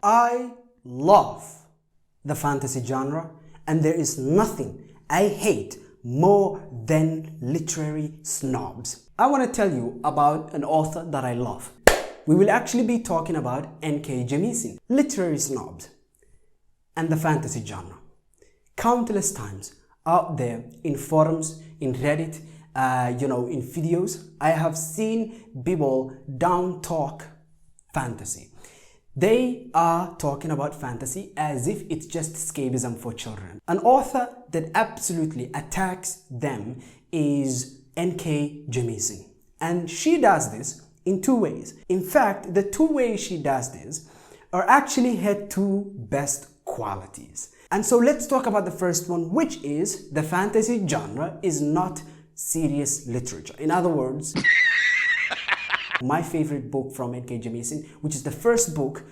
I love the fantasy genre, and there is nothing I hate more than literary snobs. I want to tell you about an author that I love. We will actually be talking about N.K. Jemisin, literary snobs, and the fantasy genre. Countless times out there in forums, in Reddit, in videos, I have seen people down talk fantasy. They are talking about fantasy as if it's just escapism for children. An author that absolutely attacks them is N.K. Jemisin. And she does this in two ways. In fact, the two ways she does this are actually her two best qualities. And so let's talk about the first one, which is the fantasy genre is not serious literature. In other words, my favorite book from N.K. Jemisin, which is the first book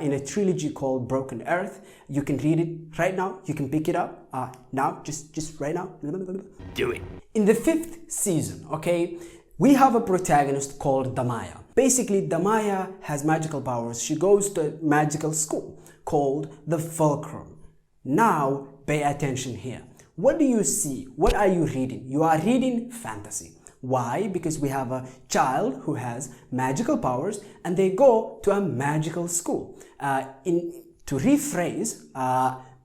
in a trilogy called Broken Earth. You can read it right now. You can pick it up now, just right now. Do it. In the 5th season, okay, we have a protagonist called Damaya. Basically, Damaya has magical powers. She goes to a magical school called the Fulcrum. Now, pay attention here. What do you see? What are you reading? You are reading fantasy. Why? Because we have a child who has magical powers and they go to a magical school. To rephrase,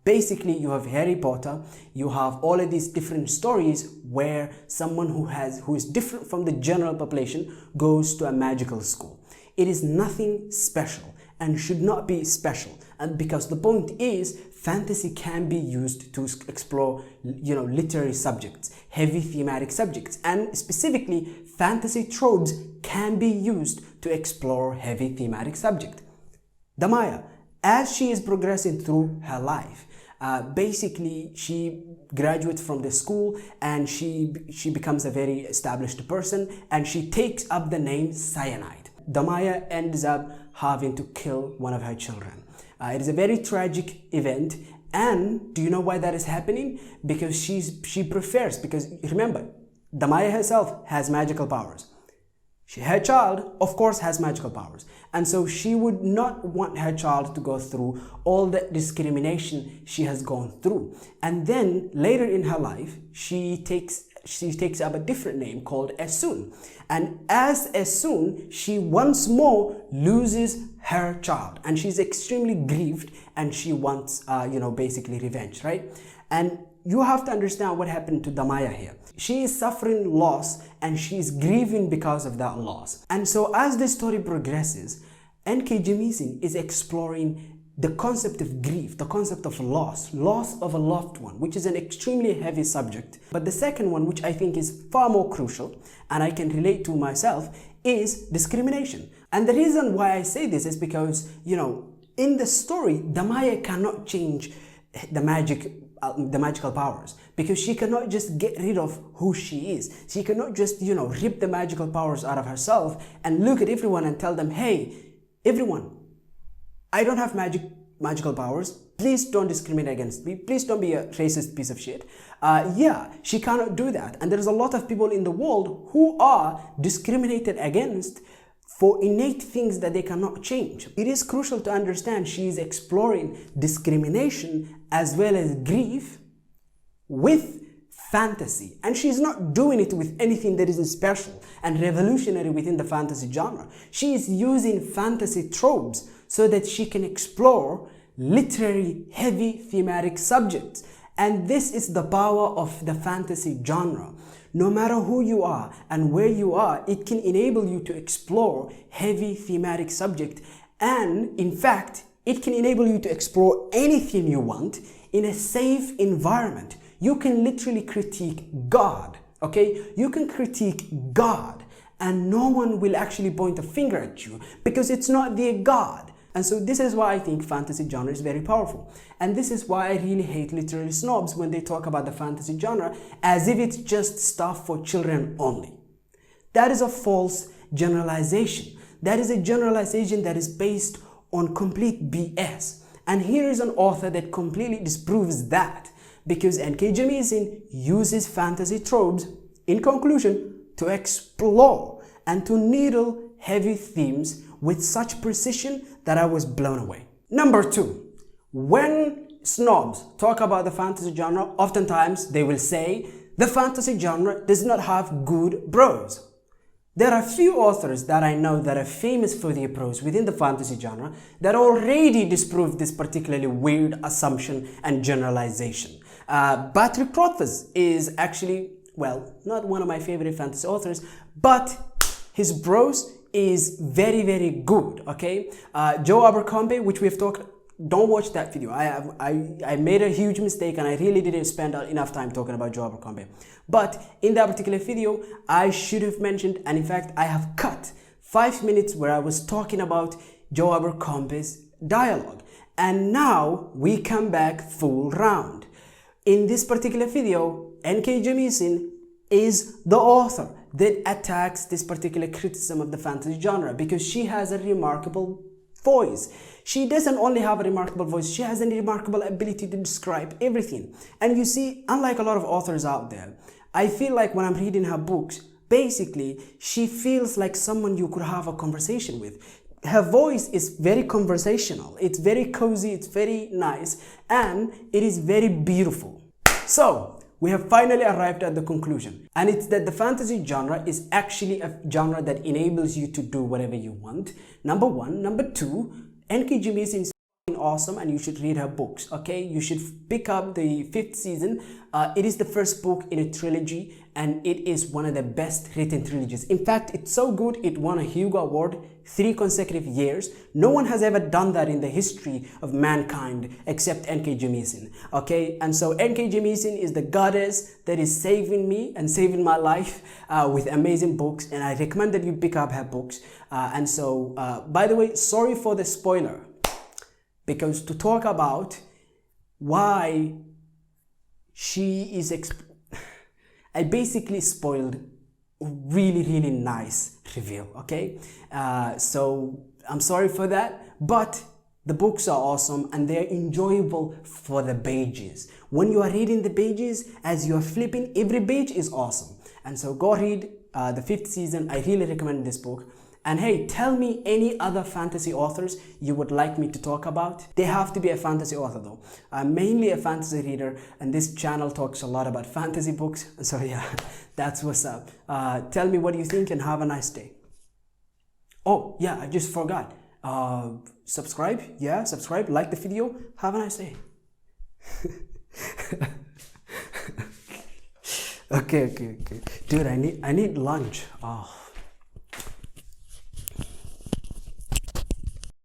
basically you have Harry Potter, you have all of these different stories where someone who is different from the general population goes to a magical school. It is nothing special and should not be special, and because the point is fantasy can be used to explore literary subjects, heavy thematic subjects, and specifically fantasy tropes can be used to explore heavy thematic subject. Damaya, as she is progressing through her life, basically she graduates from the school and she becomes a very established person, and she takes up the name Cyanide. Damaya ends up having to kill one of her children. It is a very tragic event, and do you know why that is happening? Because she prefers, because remember, Damaya herself has magical powers. Her child, of course, has magical powers, and so she would not want her child to go through all the discrimination she has gone through. And then later in her life, she takes up a different name called Esun, and as Esun, she once more loses her child, and she's extremely grieved, and she wants basically revenge, right? And you have to understand what happened to Damaya here. She is suffering loss and she is grieving because of that loss. And so as the story progresses, N.K. Jemisin is exploring the concept of grief, the concept of loss of a loved one, which is an extremely heavy subject. But the second one, which I think is far more crucial, and I can relate to myself, is discrimination. And the reason why I say this is because, in the story, Damaya cannot change the magical powers, because she cannot just get rid of who she is. She cannot just, rip the magical powers out of herself and look at everyone and tell them, hey, everyone, I don't have magical powers. Please don't discriminate against me. Please don't be a racist piece of shit. She cannot do that. And there's a lot of people in the world who are discriminated against for innate things that they cannot change. It is crucial to understand she is exploring discrimination as well as grief with fantasy. And she's not doing it with anything that is special and revolutionary within the fantasy genre. She is using fantasy tropes so that she can explore literary heavy thematic subjects. And this is the power of the fantasy genre. No matter who you are and where you are, it can enable you to explore heavy thematic subject. And in fact, it can enable you to explore anything you want in a safe environment. You can literally critique God, okay? You can critique God and no one will actually point a finger at you because it's not their God. And so this is why I think fantasy genre is very powerful. And this is why I really hate literary snobs when they talk about the fantasy genre as if it's just stuff for children only. That is a false generalization. That is a generalization that is based on complete BS. And here is an author that completely disproves that, because N.K. Jemisin uses fantasy tropes, in conclusion, to explore and to needle heavy themes with such precision that I was blown away. Number two, when snobs talk about the fantasy genre, oftentimes they will say the fantasy genre does not have good prose. There are few authors that I know that are famous for their prose within the fantasy genre that already disprove this particularly weird assumption and generalization. Patrick Rothfuss is actually, well, not one of my favorite fantasy authors, but his prose is very, very good, okay? Joe Abercrombie, which we've talked, don't watch that video. I made a huge mistake and I really didn't spend enough time talking about Joe Abercrombie. But in that particular video, I should have mentioned, and in fact, I have cut 5 minutes where I was talking about Joe Abercrombie's dialogue. And now we come back full round. In this particular video, N.K. Jemisin is the author that attacks this particular criticism of the fantasy genre because she has a remarkable voice. She doesn't only have a remarkable voice, she has a remarkable ability to describe everything. And you see, unlike a lot of authors out there, I feel like when I'm reading her books, basically, she feels like someone you could have a conversation with. Her voice is very conversational, it's very cozy, it's very nice, and it is very beautiful. So, we have finally arrived at the conclusion, and it's that the fantasy genre is actually a genre that enables you to do whatever you want. Number one. Number two, N.K. Jemisin is awesome and you should read her books, okay? You should pick up the 5th season. It is the first book in a trilogy and it is one of the best written trilogies. In fact, it's so good it won a Hugo Award 3 consecutive years. No one has ever done that in the history of mankind except N.K. Jemisin, okay? And so N.K. Jemisin is the goddess that is saving me and saving my life with amazing books, and I recommend that you pick up her books. By the way, sorry for the spoiler, because to talk about why she is I basically spoiled a really, really nice reveal, okay? So I'm sorry for that, but the books are awesome and they're enjoyable for the pages. When you are reading the pages, as you are flipping, every page is awesome. And so go read the 5th season. I really recommend this book. And hey, tell me any other fantasy authors you would like me to talk about. They have to be a fantasy author though. I'm mainly a fantasy reader and this channel talks a lot about fantasy books. So yeah, that's what's up. Tell me what you think and have a nice day. Oh yeah, I just forgot. Subscribe, yeah, subscribe, like the video. Have a nice day. Okay. Dude, I need lunch. Oh.